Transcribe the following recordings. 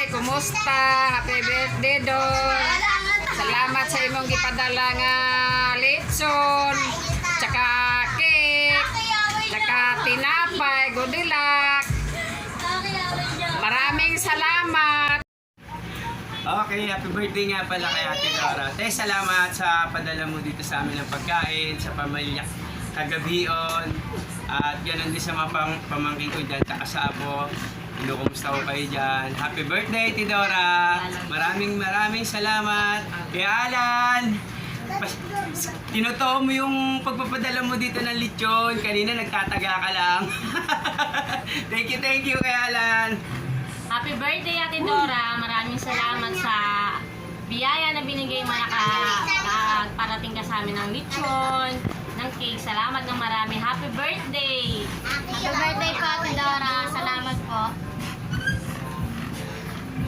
kumusta? Happy birthday, Dor. Salamat sa imong gipadala nga lechon, tsaka cake, tsaka tinapay, good luck. Maraming salamat. Okay, happy birthday nga pala kay Ate Dora. Salamat sa padala mo dito sa amin ng pagkain, sa pamilya kagabion. At ganoon din sa mga pamangkin ko dyan, takasabo. Hello, kumusta ko kayo dyan? Happy birthday, Ate Dora! Maraming salamat. Kaya Alan, tinotoo mo yung pagpapadala mo dito ng lechon. Kanina nagtataga ka lang. Thank you, kaya Alan. Happy birthday, Ate Dora. Maraming salamat sa biyaya na binigay mo na parating ka sa amin ng lechon, ng cake. Salamat ng marami. Happy birthday! Happy birthday po, Ate Dora. Salamat po.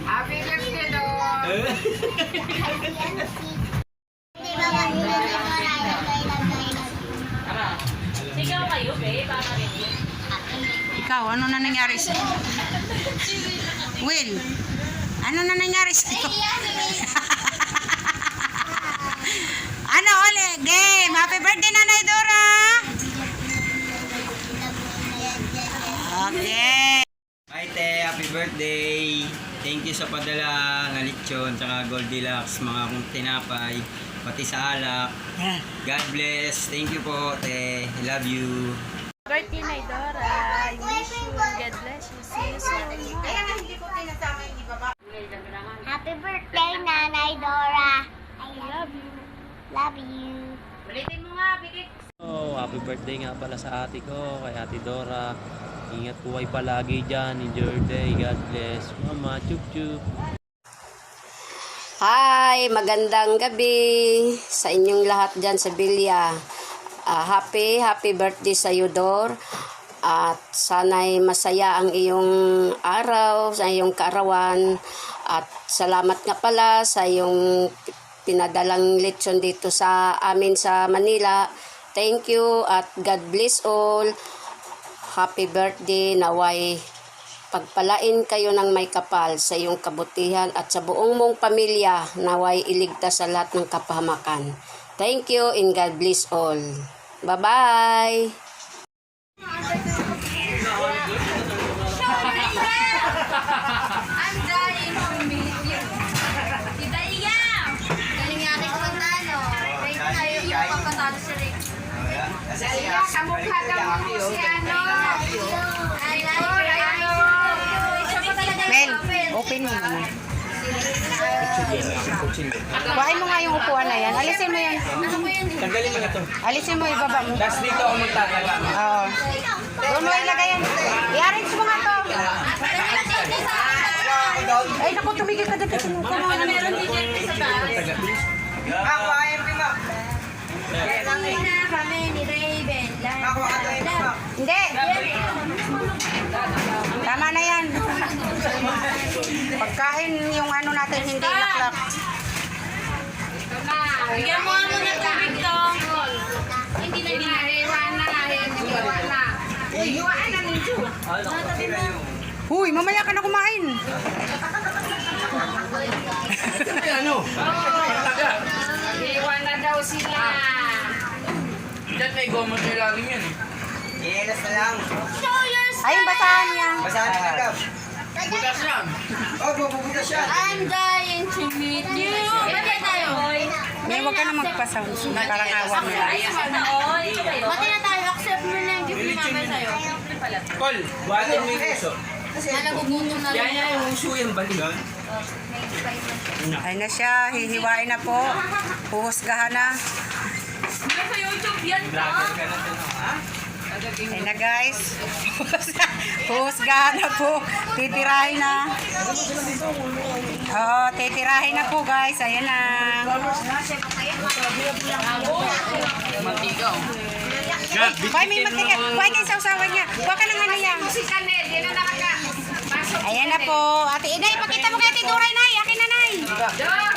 Happy birthday, Dor. Sigaw kayo, babe. Para rin yun. Ikaw, ano na nangyari sa Will, ano na nangyari sa Ano ulit? Game! Happy birthday, Nanay Dora! Okay. Hi, Te. Happy birthday. Thank you sa padala ng lechon, tsaka Goldilocks, mga kung tinapay, pati sa alak. God bless. Thank you po, Te. I love you. Birthday, Nay Dora. I wish you God bless you. See you soon. Happy birthday, Nanay Dora. I love you. Love you. Ulitin mo nga, Bikik. Oh, happy birthday nga pala sa ate ko, kay Ate Dora. Ingat po kayo palagi dyan. Enjoy your day. God bless. Mama, chup chup. Hi, magandang gabi sa inyong lahat dyan sa Bilya. Happy birthday sa iyo, Dor. At sana'y masaya ang iyong araw, sa iyong kaarawan. At salamat nga pala sa iyong pinadalang lechon dito sa amin sa Manila. Thank you at God bless all. Happy birthday, naway pagpalain kayo ng may kapal sa iyong kabutihan at sa buong mong pamilya, naway iligtas sa lahat ng kapahamakan. Thank you and God bless all. Bye-bye! I'm dying to meet you. Kita Iyaw! Galing yari ko magtalo. Right tayo yung papatalo si Rick. Dahlia, kamukha daw mo si ano. I like you. Siya pa talaga Mel, yung papel. open mo naman. Kuhain mo nga yung upuan na yan. Alisin mo yan. Ano ko yun? Tanggalin mo na to. Alisin mo, ibaba mo. Tapos dito ako magtataga. Oo. Doon mo ilagay yan. I-arrange mo nga to. Ay, naku, tumigil ka dito. Ano meron din dyan sa taas? Ako, ayun, Pima. Muna kami ni Raven. Ako, ayun, Pima. Hindi. Tama na yan. Pagkain yung ano natin, hindi laklak. Ito na. Bigyan mo nga muna tubig to. Hindi na. Hiwaan na. Hiwaan na ninyo. Huy, mamaya ka na kumain. Ano? Hiwaan na daw sila. Diyan may gomot na ilalim yan eh. Yelas na lang. Ayun, basahan niya. Basahan na agad. Butas yan. Oh, bubutas yan. I'm dying to meet you. Bati tayo. May huwag ka na magpa-sound. Parang awa mo lang. Bati na tayo. Accept mo na yung gift ni mama sa'yo. Col, buhatin mo yung uso. Nagugutom na Yan rin. yan yung uso yung balikan. Ayun na siya, hihiwain na po. Huhusgahan na. Sa YouTube yan, Vlogger ka na din, ha? Ayun na guys. Huhusgahan na po. Titirahin na. Oo, titirahin na po guys. Ayan na. Hoy, may magtigat. Hoy, kayo sausawan niya. Huwag ka ng ano yan. Si Kanet, yan na nakapasok. Ayan na po. Ate Inay, pakita mo kay Ate Duray, Nay. Akin na, Nay.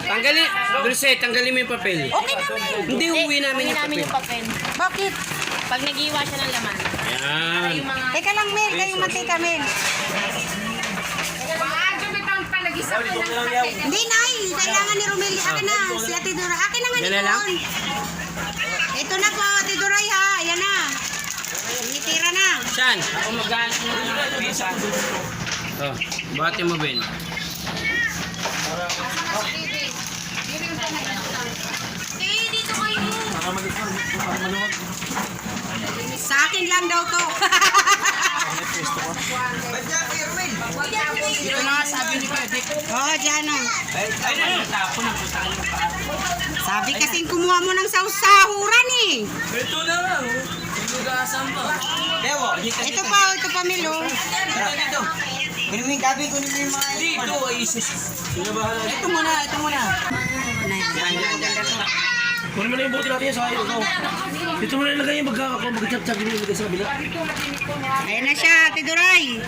Tanggalin, Dulce, tanggalin mo yung papel. Okay na, Mel. Hindi, uwi namin yung papel. papel. Bakit? Pag nagiwa siya ng laman. Ayan. Yung mga Teka lang, Mel. Kayong mantika, Mel. Paano bitang Nag-isa ka lang. Hindi, Nay. Kailangan ni Romel. Akin na. Si Ate Dora. Akin na nga Yan na lang? nipon. Ito na po, Ate Doray ha. Ayan na. Tinitira na. Saan? Ako mag-aanap ng pizza. Oh, bati mo, Ben. Dito kayo. Sa akin lang daw to. Ito na nga sabi ni Kuya Dick. Oo, dyan na. Ay, natapon ang putahan ng paa. Sabi kasing kumuha mo ng sausahuran eh. Ito na nga, oh. Sinugasan pa. Dewo, Ito pa Milo. dito. Kunin mo yung gabi, kunin mo yung mga... Dito, ay isis. Ito muna. Yan. Kunin mo na yung bote natin sa akin. Dito mo na ilagay yung mag-chap-chap yung ilagay sa kabila. Ayan na siya, Ate Doray.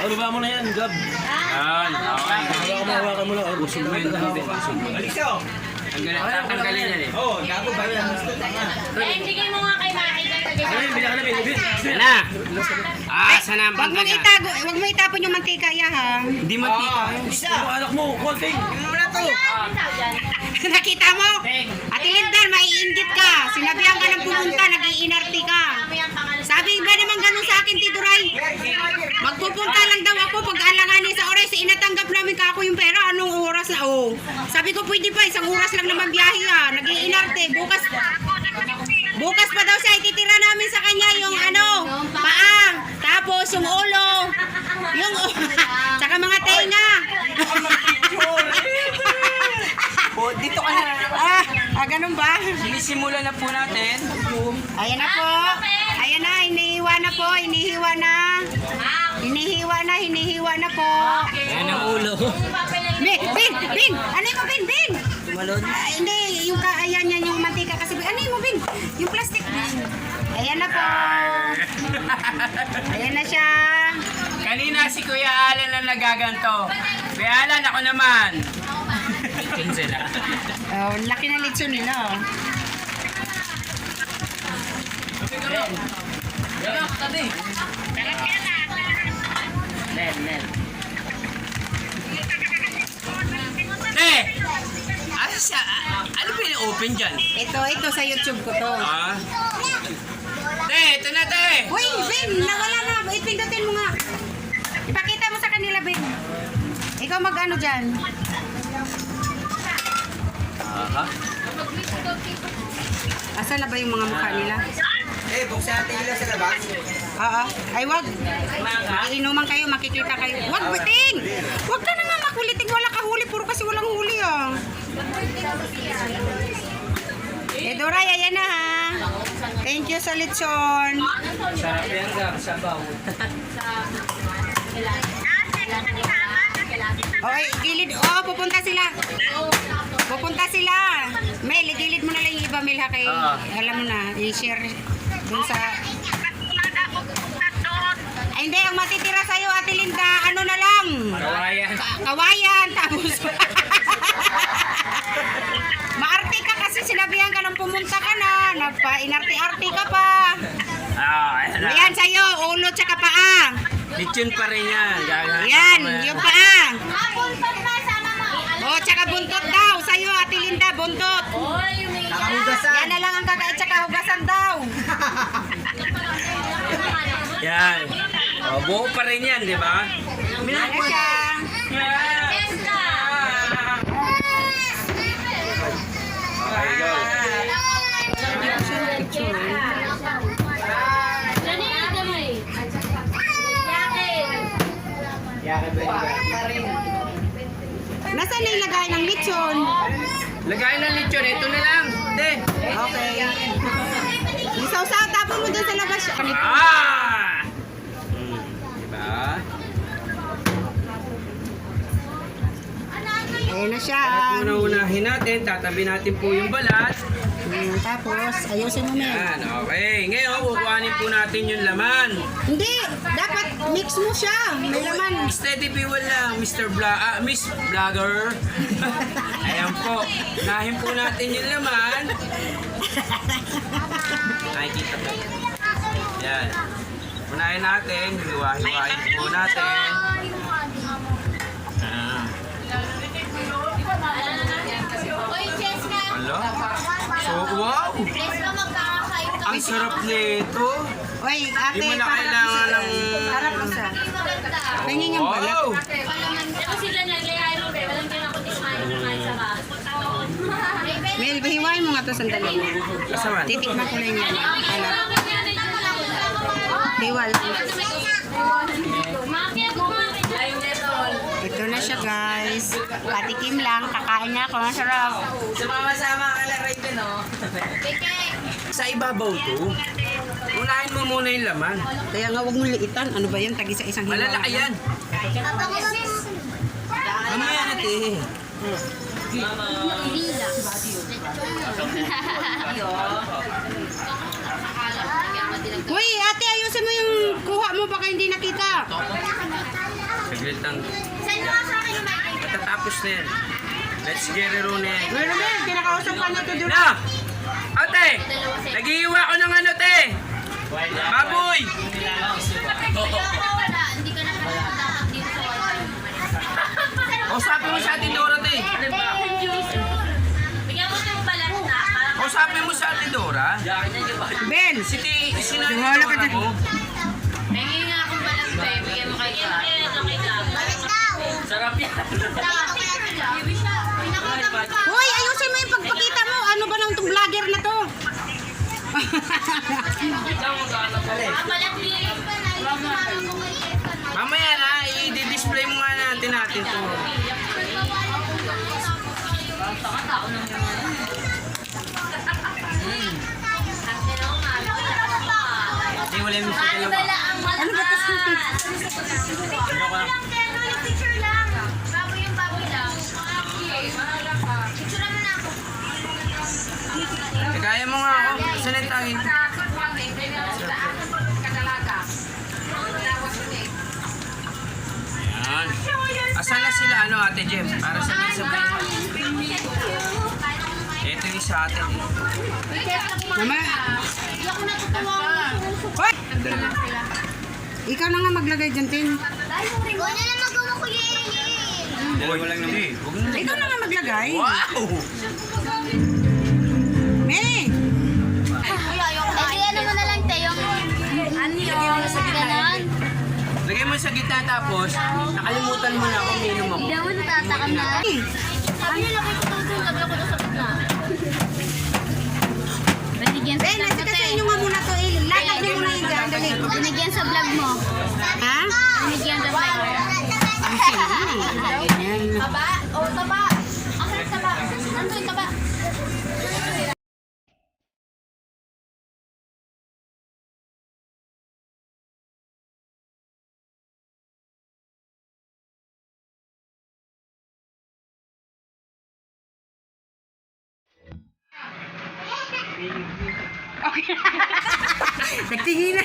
Baba mo na yan, Gab. Yan, okay. Hawakan mo lang. Usog mo yun. Tanggalin yan eh. Eh, bigay mo nga kay Maki. Ay, bila ka na, Bin. Yan na. Saan ang Huwag mong pangkaga? huwag mo itapon yung mantika ya ha. Hindi mantika. Ano anak mo? Konting. Nakita mo? Ate Lindan, maiinggit ka. Sinabihan ka ng pumunta, nag-iinarti ka. Sabi ba naman ganun sa akin, Tiduray? Magpupunta lang daw ako pag alanganin sa oras. Inatanggap namin ka ako yung pera. Anong oras na? Oh. Sabi ko, pwede pa. Isang oras lang naman biyahe ha. Nag-iinarte. Bukas pa daw siya. Ititira namin sa kanya yung paa. Tapos yung ulo. Tsaka mga tenga. Dito ka na. Ganun ba? Sinisimula na po natin. Ayan na po. Ayan na, hinihiwa na po. Hinihiwa na po. Yan ang ulo. Bin! Ano mo, Bin? Tumalon. Hindi, ayan yan yung mantika kasi. Ano mo, Bin? Yung plastic. Ayan na po. Ayan na siya. Kanina si Kuya Alan na nagaganto. Kuya Alan, ako naman. Pinsel ah. Oh, laki na litso nila. Oh. Ano ba yung open dyan? Ito sa YouTube ko to. Ito na, te! Uy, Bin! Nawala na. Ipindutin mo nga. Ipakita mo sa kanila, Bin. Ikaw mag-ano dyan. Asa na ba yung mga mukha nila? Buksan natin yung sa labas. Oo. Ay, wag. Iinuman kayo, makikita kayo. Wag, biting! Wag ka na nga makulitig. Wala ka huli. Puro kasi walang huli, ah. Doray, ayan na, ha. Thank you sa lechon. Sarap yan, Gab. Sabaw. Okay, gilid. Oh, pupunta sila. Mel, gilid mo na lang yung iba, Mel, ha, kay, alam mo na, i-share dun sa... Ay, hindi, ang matitira sa'yo, Ate Linda, ano na lang? Kawayan. Kawayan, tapos... Maarte ka kasi sinabihan ka nang pumunta ka na, nagpa-inarte-arte ka pa. Ayan na. Ayan sa'yo, ulo tsaka paa. Lechon pa rin yan. Yan, yung paa. O, tsaka buntot daw. Sa'yo, Ate Linda, buntot. Yan na lang ang kakain, tsaka hugasan daw. Yan. Buo pa rin yan, di ba? Ano siya? Okay, go. Nasaan na yung lagay ng lechon? Lagay ng lechon. Ito na lang. Hindi. Okay. Isaw-saw, tapon mo dyan sa labas. Diba? Ayan na siya. Una-unahin natin. Tatabi natin po yung balat. Tapos, ayusin mo, Mel. Yan. Okay. Ngayon, kukuhanin po natin yung laman. Hindi, dapat mix mo siya. May laman. Steady fuel lang, Miss Vlogger. Ayan po. Unahin po natin yung laman. Nakikita po. Yan. Unahin natin. Hiwa-hiwain po natin. sarap nito. Oy, ate, Di mo na kailangan ng... harap mo sa. Tingin yung balat. Wow! Ito sila nag-lay mo, be. Walang kaya ako kumain sa bahay. Mel, bahiwain mo nga to sandali. Kasaman. Titikman ko lang yan. Alat. Hiwal. Ito na siya, guys. Patikim lang. Kakain na ako. Masarap. Sumama-sama ka lang rin din, oh. Sa ibabaw to. Unahin mo muna yung laman. Kaya nga, huwag mo liitan. Ano ba yan? Tagi sa isang hiwal. Malalaki yan. Mamaya natin. Uy, ate, ayusin mo yung kuha mo. Baka hindi nakita. Saglit lang. Send mo nga sa akin yung mic. Matatapos na yan. Let's get it on it. Meron na, kinakausap ka na to doon. Na! Ate! Nag-iiwa ko ng ano, te! Baboy! Wala, hindi ka na dapat dito sa Kausapin mo sa atin, Dora, te! Bigyan mo ito yung balat na. Kausapin mo sa atin, Dora. Ben! Sino yung Wala ka Dora dyan. mo? Pengi nga akong balat, be. Bigyan mo kay Gab. Okay, Gab. Sarap yan. Uy, ayusin mo yung pagpakita mo. Ano ba nang itong vlogger na to? Balat niya. Mamaya na, i-display mo nga natin to. Hindi, wala yung sa dalawa. Ano ba ito? Picture lang. Baboy yung baboy lang. Picture mo na ako. Kaya mo nga ako. Saan yung tagin? Ayan. Asan na sila, ano, Ate Jem? Para sabay-sabay. Ito yung sa atin. Mama, Hindi ako natutuwa. hoy! Ikaw na nga maglagay dyan, Tin. Huwag na lang magawa ko yun. Dalawa lang naman. Huwag na. Ikaw na nga maglagay. Wow! Me! Ay, ano mo na lang tayo. Ano sa ganon? Lagay mo sa gitna tapos, nakalimutan mo na kung minom ako. Hindi mo natatakam na. Sabi niya laki ko doon, sabi ako doon sa gitna. Binigyan sa Ben, vlog nasa mo, kasi te. inyo nga muna to. Latag mo muna yung dyan. Dali. Binigyan sa vlog mo. Ha? Binigyan sa vlog mo. Ang sige. Ayan. Taba? O, taba. Asan taba? Nandun, taba. Nagtingin na.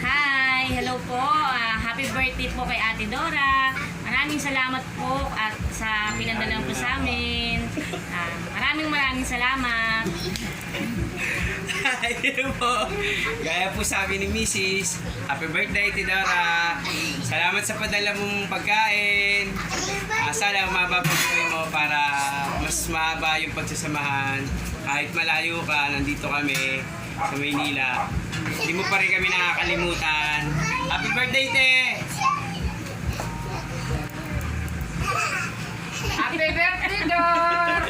Hi! Hello po! Happy birthday po kay Ate Dora. Maraming salamat po at sa pinadala po sa amin. Maraming salamat. Ayun po. Gaya po sabi ni Mrs. Happy birthday, Tidora. Salamat sa padala mong pagkain. Sana mababagoy mo para mas mahaba yung pagsasamahan. Kahit malayo ka, nandito kami sa Maynila. Hindi mo pa rin kami nakakalimutan. Happy birthday, Te! Happy birthday, Dor!